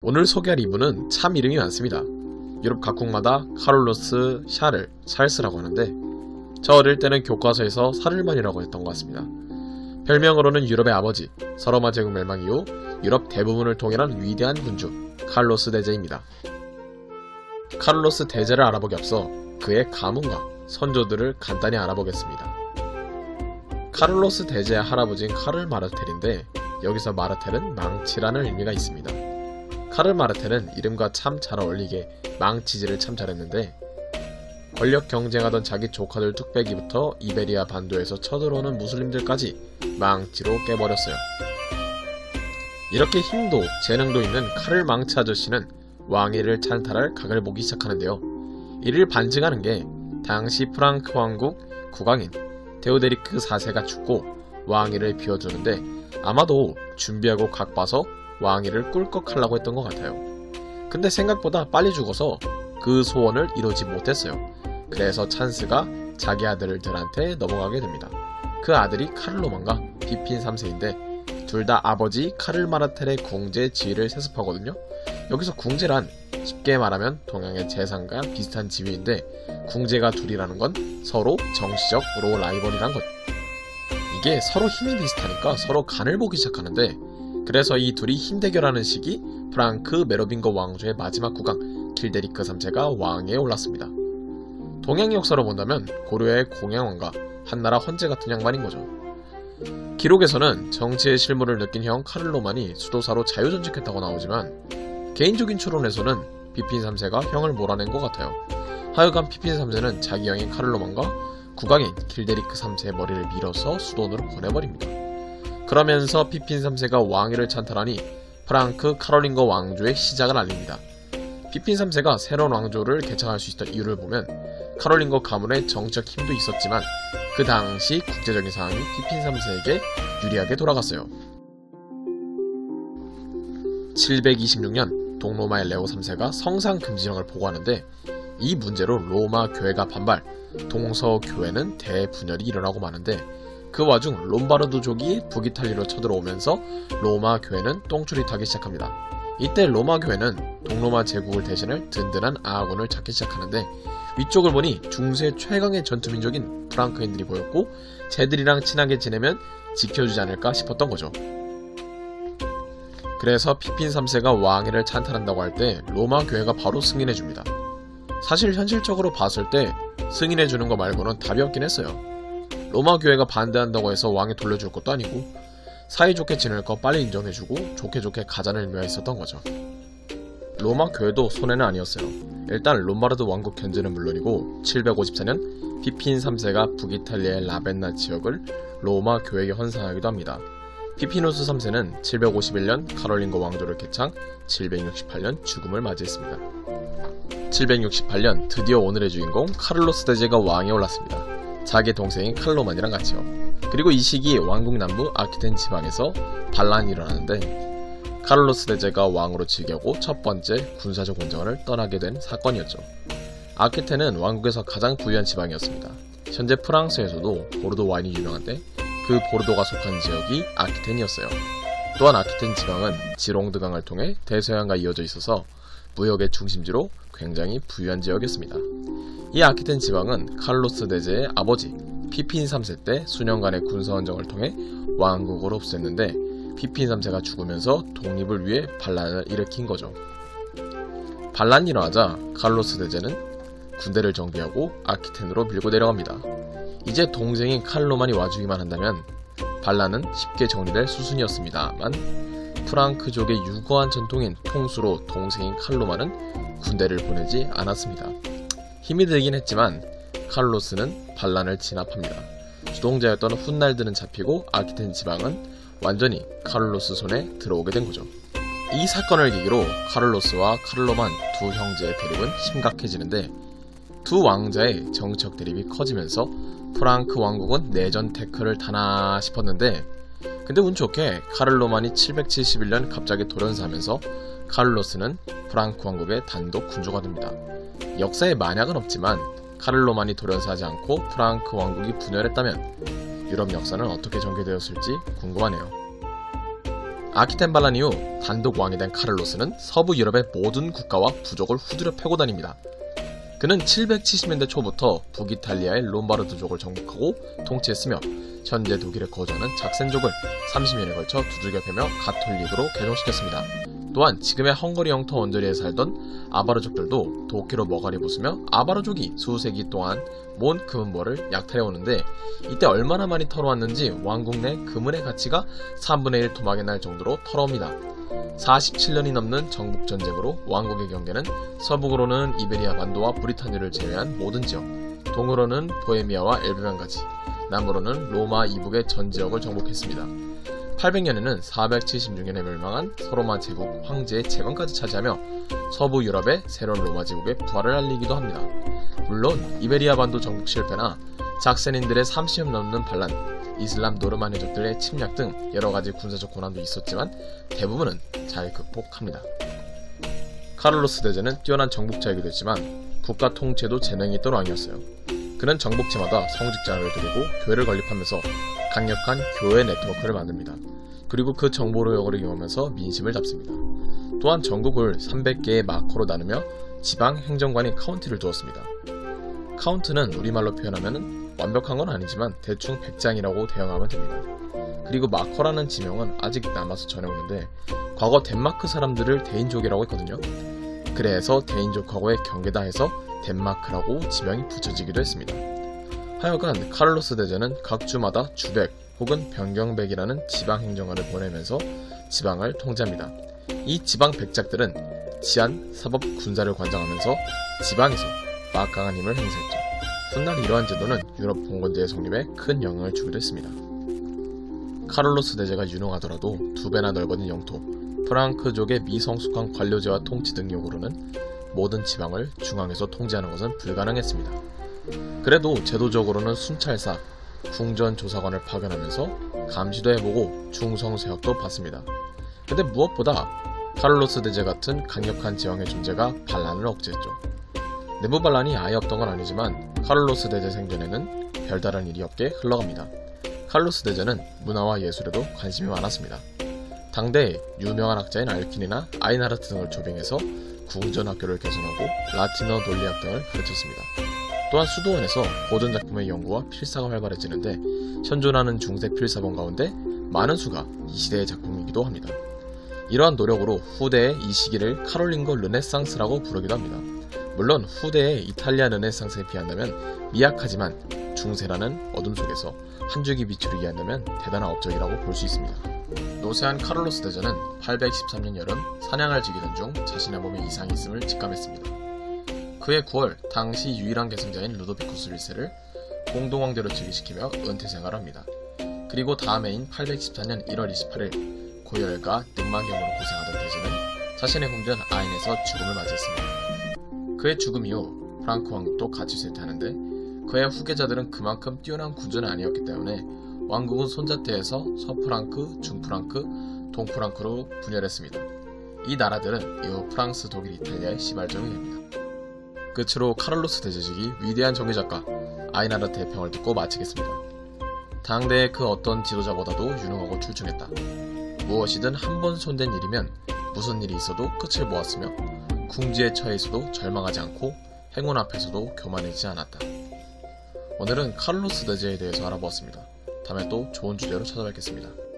오늘 소개할 이분은 참 이름이 많습니다. 유럽 각국마다 카를로스 샤를 찰스라고 하는데 저 어릴 때는 교과서에서 사를만이라고 했던 것 같습니다. 별명으로는 유럽의 아버지, 서로마 제국 멸망 이후 유럽 대부분을 통일한 위대한 군주 카를로스 대제입니다. 카를로스 대제를 알아보기 앞서 그의 가문과 선조들을 간단히 알아보겠습니다. 카를로스 대제의 할아버지인 카를 마르텔인데 여기서 마르텔은 망치라는 의미가 있습니다. 카를 마르텔은 이름과 참 잘 어울리게 망치질을 참 잘했는데 권력 경쟁하던 자기 조카들 뚝배기부터 이베리아 반도에서 쳐들어오는 무슬림들까지 망치로 깨버렸어요. 이렇게 힘도 재능도 있는 카를 망치 아저씨는 왕위를 찬탈할 각을 보기 시작하는데요. 이를 반증하는 게 당시 프랑크 왕국 국왕인 데오데리크 4세가 죽고 왕위를 비워주는데 아마도 준비하고 각 봐서 왕위를 꿀꺽하려고 했던 것 같아요. 근데 생각보다 빨리 죽어서 그 소원을 이루지 못했어요. 그래서 찬스가 자기 아들들한테 넘어가게 됩니다. 그 아들이 카를로만과 피핀 3세인데 둘 다 아버지 카를 마르텔의 궁제 지위를 세습하거든요. 여기서 궁제란 쉽게 말하면 동양의 재상과 비슷한 지위인데 궁제가 둘이라는 건 서로 정치적으로 라이벌이란 것. 이게 서로 힘이 비슷하니까 서로 간을 보기 시작하는데 그래서 이 둘이 힘대결하는 시기 프랑크 메로빙거 왕조의 마지막 국왕 길데리크 3세가 왕위에 올랐습니다. 동양 역사로 본다면 고려의 공양왕과 한나라 헌재 같은 양반인 거죠. 기록에서는 정치의 실무를 느낀 형 카를로만이 수도사로 자유전직했다고 나오지만 개인적인 추론에서는 피핀 3세가 형을 몰아낸 것 같아요. 하여간 피핀 3세는 자기 형인 카를로만과 국왕인 길데리크 3세의 머리를 밀어서 수도원으로 보내버립니다. 그러면서 피핀 3세가 왕위를 찬탈하니 프랑크 카롤링거 왕조의 시작을 알립니다. 피핀 3세가 새로운 왕조를 개창할 수 있었던 이유를 보면 카롤링거 가문의 정치적 힘도 있었지만 그 당시 국제적인 상황이 피핀 3세에게 유리하게 돌아갔어요. 726년 동로마의 레오 3세가 성상 금지령을 보고하는데 이 문제로 로마 교회가 반발, 동서교회는 대분열이 일어나고 마는데 그 와중 롬바르도족이 북이탈리아로 쳐들어오면서 로마 교회는 똥줄이 타기 시작합니다. 이때 로마 교회는 동로마 제국을 대신할 든든한 아군을 찾기 시작하는데 위쪽을 보니 중세 최강의 전투민족인 프랑크인들이 보였고 쟤들이랑 친하게 지내면 지켜주지 않을까 싶었던 거죠. 그래서 피핀 3세가 왕위를 찬탈한다고 할 때 로마 교회가 바로 승인해줍니다. 사실 현실적으로 봤을 때 승인해주는 거 말고는 답이 없긴 했어요. 로마 교회가 반대한다고 해서 왕이 돌려줄 것도 아니고 사이좋게 지낼 거 빨리 인정해주고 좋게 가자는 의미가 있었던 거죠. 로마 교회도 손해는 아니었어요. 일단 롬바르드 왕국 견제는 물론이고 754년 피핀 3세가 북이탈리아의 라벤나 지역을 로마 교회에게 헌상하기도 합니다. 피피누스 3세는 751년 카롤링거 왕조를 개창, 768년 죽음을 맞이했습니다. 768년 드디어 오늘의 주인공 카를로스 대제가 왕위에 올랐습니다. 자기 동생인 칼로만이랑 같이요. 그리고 이 시기 왕국 남부 아키텐 지방에서 반란이 일어나는데 카를로스 대제가 왕으로 즉위하고 첫 번째 군사적 운전을 떠나게 된 사건이었죠. 아키텐은 왕국에서 가장 부유한 지방이었습니다. 현재 프랑스에서도 보르도 와인이 유명한데 그 보르도가 속한 지역이 아키텐이었어요. 또한 아키텐 지방은 지롱드강을 통해 대서양과 이어져 있어서 무역의 중심지로 굉장히 부유한 지역이었습니다. 이 아키텐 지방은 카를로스 대제의 아버지 피핀 3세 때 수년간의 군사헌정을 통해 왕국으로 흡수했는데 피핀 3세가 죽으면서 독립을 위해 반란을 일으킨 거죠. 반란이 일어나자 카를로스 대제는 군대를 정비하고 아키텐으로 밀고 내려갑니다. 이제 동생인 칼로만이 와주기만 한다면 반란은 쉽게 정리될 수순이었습니다만 프랑크족의 유구한 전통인 통수로 동생인 칼로만은 군대를 보내지 않았습니다. 힘이 들긴 했지만 카를로스는 반란을 진압합니다. 주동자였던 훗날드는 잡히고 아키텐 지방은 완전히 카를로스 손에 들어오게 된 거죠. 이 사건을 계기로 카를로스와 카를로만 두 형제의 대립은 심각해지는데 두 왕자의 정치적 대립이 커지면서 프랑크 왕국은 내전 태클을 타나 싶었는데 근데 운 좋게 카를로만이 771년 갑자기 돌연사하면서 카를로스는 프랑크 왕국의 단독 군주가 됩니다. 역사에 만약은 없지만 카를로만이 돌연사하지 않고 프랑크 왕국이 분열했다면 유럽 역사는 어떻게 전개되었을지 궁금하네요. 아키텐 반란 이후 단독 왕이 된 카를로스는 서부 유럽의 모든 국가와 부족을 후드려 패고 다닙니다. 그는 770년대 초부터 북이탈리아의 롬바르드족을 정복하고 통치했으며 현재 독일에 거주하는 작센족을 30년에 걸쳐 두들겨 패며 가톨릭으로 개종시켰습니다. 또한 지금의 헝가리 영토 언저리에 살던 아바르족들도 도끼로 머가리 부수며 아바르족이 수세기 동안 모은 금은보를 약탈해오는데 이때 얼마나 많이 털어왔는지 왕국 내 금은의 가치가 3분의 1 토막에 날 정도로 털어옵니다. 47년이 넘는 정복전쟁으로 왕국의 경계는 서북으로는 이베리아 반도와 브리타니아를 제외한 모든 지역, 동으로는 보헤미아와 엘베만까지, 남으로는 로마 이북의 전 지역을 정복했습니다. 800년에는 476년에 멸망한 서로마 제국 황제의 재건까지 차지하며 서부 유럽의 새로운 로마 제국의 부활을 알리기도 합니다. 물론 이베리아 반도 정복 실패나 작센인들의 30년 넘는 반란, 이슬람 노르마니족들의 침략 등 여러가지 군사적 고난도 있었지만 대부분은 잘 극복합니다. 카를로스 대제는 뛰어난 정복자이기도 했지만 국가 통치에도 재능이 있던 왕이었어요. 그는 정복지마다 성직자를 들이고 교회를 건립하면서 강력한 교회 네트워크를 만듭니다. 그리고 그 정보력을 이용하면서 민심을 잡습니다. 또한 전국을 300개의 마커로 나누며 지방 행정관인 카운티를 두었습니다. 카운트는 우리말로 표현하면 완벽한 건 아니지만 대충 백장이라고 대응하면 됩니다. 그리고 마커라는 지명은 아직 남아서 전해오는데 과거 덴마크 사람들을 데인족이라고 했거든요. 그래서 데인족하고의 경계다 해서 덴마크라고 지명이 붙여지기도 했습니다. 하여간 카를로스 대제는 각 주마다 주백 혹은 변경백이라는 지방행정관을 보내면서 지방을 통제합니다. 이 지방 백작들은 치안, 사법, 군사를 관장하면서 지방에서 막강한 힘을 행사했죠. 훗날 이러한 제도는 유럽 봉건제의 성립에 큰 영향을 주기도 했습니다. 카를로스 대제가 유능하더라도 2배나 넓어진 영토, 프랑크족의 미성숙한 관료제와 통치 등용으로는 모든 지방을 중앙에서 통제하는 것은 불가능했습니다. 그래도 제도적으로는 순찰사, 궁전조사관을 파견하면서 감시도 해보고 중성세력도 받습니다. 근데 무엇보다 카를로스 대제 같은 강력한 제왕의 존재가 반란을 억제했죠. 내부 반란이 아예 없던 건 아니지만 카를로스 대제 생전에는 별다른 일이 없게 흘러갑니다. 카를로스 대제는 문화와 예술에도 관심이 많았습니다. 당대 유명한 학자인 알킨이나 아이나르트 등을 초빙해서 궁전학교를 개선하고 라틴어 논리학 등을 가르쳤습니다. 또한 수도원에서 고전작품의 연구와 필사가 활발해지는데 현존하는 중세 필사본 가운데 많은 수가 이 시대의 작품이기도 합니다. 이러한 노력으로 후대의 이 시기를 카롤링거 르네상스라고 부르기도 합니다. 물론 후대의 이탈리아 르네상스에 비한다면 미약하지만 중세라는 어둠 속에서 한 줄기 빛으로 이해한다면 대단한 업적이라고 볼 수 있습니다. 노쇠한 카를로스 대제는 813년 여름 사냥을 즐기던 중 자신의 몸에 이상이 있음을 직감했습니다. 그해 9월 당시 유일한 계승자인 루도비쿠스 1세를 공동왕대로 즉위시키며 은퇴 생활을 합니다. 그리고 다음 해인 814년 1월 28일 고열과 늑막염으로 고생하던 대제는 자신의 궁전 아인에서 죽음을 맞이했습니다. 그의 죽음 이후 프랑크 왕국도 같이 쇠퇴하는데 그의 후계자들은 그만큼 뛰어난 군주는 아니었기 때문에 왕국은 손자태에서 서프랑크, 중프랑크, 동프랑크로 분열했습니다. 이 나라들은 이후 프랑스, 독일, 이탈리아의 시발점이 됩니다. 끝으로 카를로스 대제직이 위대한 정의작가 아이나르트의 평을 듣고 마치겠습니다. 당대의 그 어떤 지도자보다도 유능하고 출중했다. 무엇이든 한 번 손댄 일이면 무슨 일이 있어도 끝을 보았으며 궁지에 처해 있어도 절망하지 않고 행운 앞에서도 교만해지지 않았다. 오늘은 카를로스 대제에 대해서 알아보았습니다. 다음에 또 좋은 주제로 찾아뵙겠습니다.